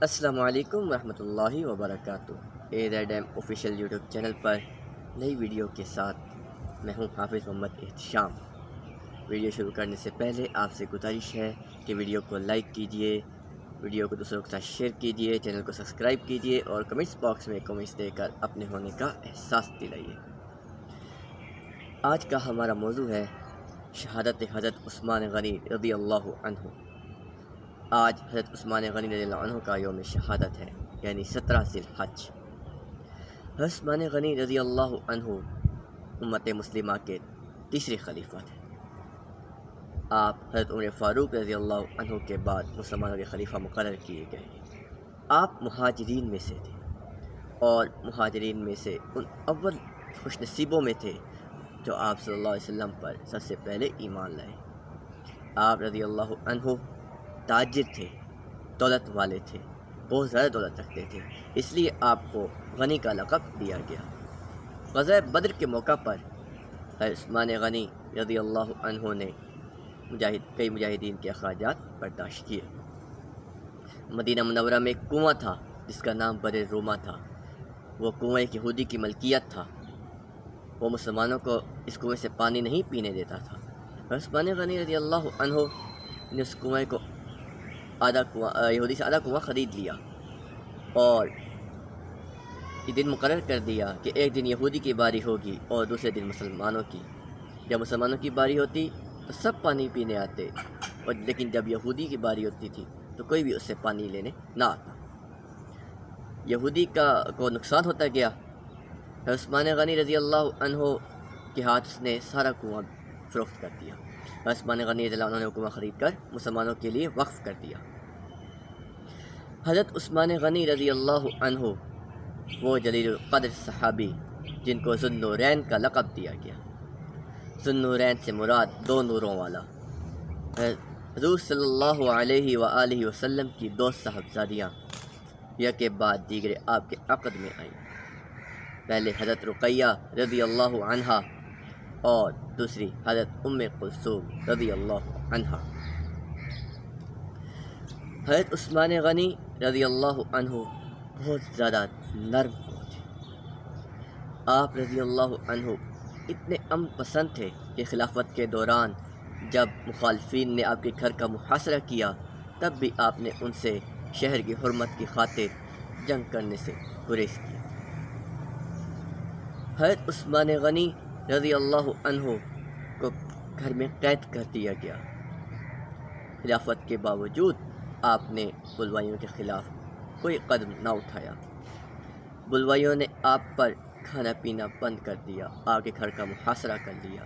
السلام علیکم ورحمۃ اللہ وبرکاتہ۔ ایم آفیشیل یوٹیوب چینل پر نئی ویڈیو کے ساتھ میں ہوں حافظ محمد احتشام۔ ویڈیو شروع کرنے سے پہلے آپ سے گزارش ہے کہ ویڈیو کو لائک کیجئے، ویڈیو کو دوسروں کے ساتھ شیئر کیجئے، چینل کو سبسکرائب کیجئے اور کمنٹس باکس میں کمنٹس دے کر اپنے ہونے کا احساس دلائیے۔ آج کا ہمارا موضوع ہے شہادت حضرت عثمان غنی رضی اللہ عنہ۔ آج حضرت عثمان غنی رضی اللہ عنہ کا یوم شہادت ہے، یعنی 17 ذی الحج۔ حضرت عثمان غنی رضی اللہ عنہ امت مسلمہ کے تیسرے خلیفہ تھے۔ آپ حضرت عمر فاروق رضی اللہ عنہ کے بعد مسلمانوں کے خلیفہ مقرر کیے گئے۔ آپ مہاجرین میں سے تھے اور مہاجرین میں سے ان اول خوش نصیبوں میں تھے جو آپ صلی اللہ علیہ وسلم پر سب سے پہلے ایمان لائے۔ آپ رضی اللہ عنہ تاجر تھے، دولت والے تھے، بہت زیادہ دولت رکھتے تھے، اس لیے آپ کو غنی کا لقب دیا گیا۔ غزوہ بدر کے موقع پر حضرت عثمان غنی رضی اللہ عنہ نے کئی مجاہدین کے اخراجات برداشت کیے۔ مدینہ منورہ میں ایک کنواں تھا جس کا نام بر روما تھا۔ وہ کنواں ایک یہودی کی ملکیت تھا، وہ مسلمانوں کو اس کنویں سے پانی نہیں پینے دیتا تھا۔ حضرت عثمان غنی رضی اللہ عنہ نے اس کنویں کو یہودی سے آدھا کنواں خرید لیا اور یہ دن مقرر کر دیا کہ ایک دن یہودی کی باری ہوگی اور دوسرے دن مسلمانوں کی۔ جب مسلمانوں کی باری ہوتی تو سب پانی پینے آتے، اور لیکن جب یہودی کی باری ہوتی تھی تو کوئی بھی اس سے پانی لینے نہ آتا۔ یہودی کو نقصان ہوتا گیا۔ عثمان غنی رضی اللہ عنہ کے ہاتھ نے سارا کنواں فروخت کر دیا۔ عثمان غنی رضی اللہ عنہ نے کنواں خرید کر مسلمانوں کے لیے وقف کر دیا۔ حضرت عثمان غنی رضی اللہ عنہ وہ جلیل القدر صحابی جن کو ذو النورین کا لقب دیا گیا۔ ذو النورین سے مراد دو نوروں والا۔ حضور صلی اللہ علیہ وآلہ وسلم کی دو صاحبزادیاں یک کے بعد دیگرے آپ کے عقد میں آئیں۔ پہلے حضرت رقیہ رضی اللہ عنہا اور دوسری حضرت ام کلثوم رضی اللہ عنہا۔ حضرت عثمان غنی رضی اللہ عنہ بہت زیادہ نرم تھے۔ آپ رضی اللہ عنہ اتنے امن پسند تھے کہ خلافت کے دوران جب مخالفین نے آپ کے گھر کا محاصرہ کیا تب بھی آپ نے ان سے شہر کی حرمت کی خاطر جنگ کرنے سے گریز کیا۔ حضرت عثمان غنی رضی اللہ عنہ کو گھر میں قید کر دیا گیا۔ خلافت کے باوجود آپ نے بلوائیوں کے خلاف کوئی قدم نہ اٹھایا۔ بلوائیوں نے آپ پر کھانا پینا بند کر دیا، آپ کے گھر کا محاصرہ کر دیا،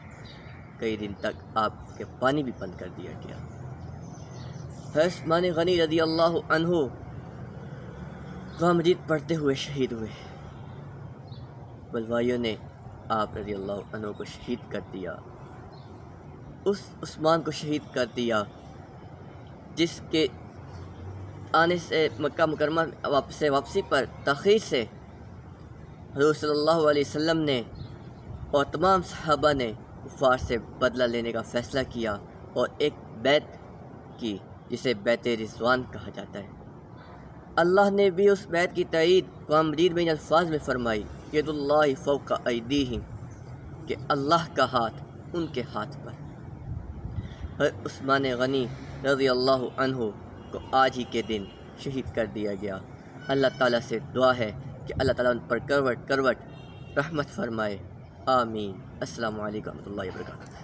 کئی دن تک آپ کے پانی بھی بند کر دیا گیا۔ حضرت عثمان غنی رضی اللہ عنہ قرآن مجید پڑھتے ہوئے شہید ہوئے۔ بلوائیوں نے آپ رضی اللہ عنہ کو شہید کر دیا، اس عثمان کو شہید کر دیا جس کے آنے سے مکہ مکرمہ واپسی پر تاخیر سے حضور صلی اللہ علیہ وسلم نے اور تمام صحابہ نے کفار سے بدلہ لینے کا فیصلہ کیا اور ایک بیعت کی جسے بیعت رضوان کہا جاتا ہے۔ اللہ نے بھی اس بیعت کی تائید قرآن مجید میں ان الفاظ میں فرمائی، ید اللہ فوق ایدیہم، کہ اللہ کا ہاتھ ان کے ہاتھ پر۔ حضرت عثمان غنی رضی اللہ عنہ کو آج ہی کے دن شہید کر دیا گیا۔ اللہ تعالیٰ سے دعا ہے کہ اللہ تعالیٰ ان پر کروٹ کروٹ رحمت فرمائے، آمین۔ السلام علیکم ورحمۃ اللہ وبرکاتہ۔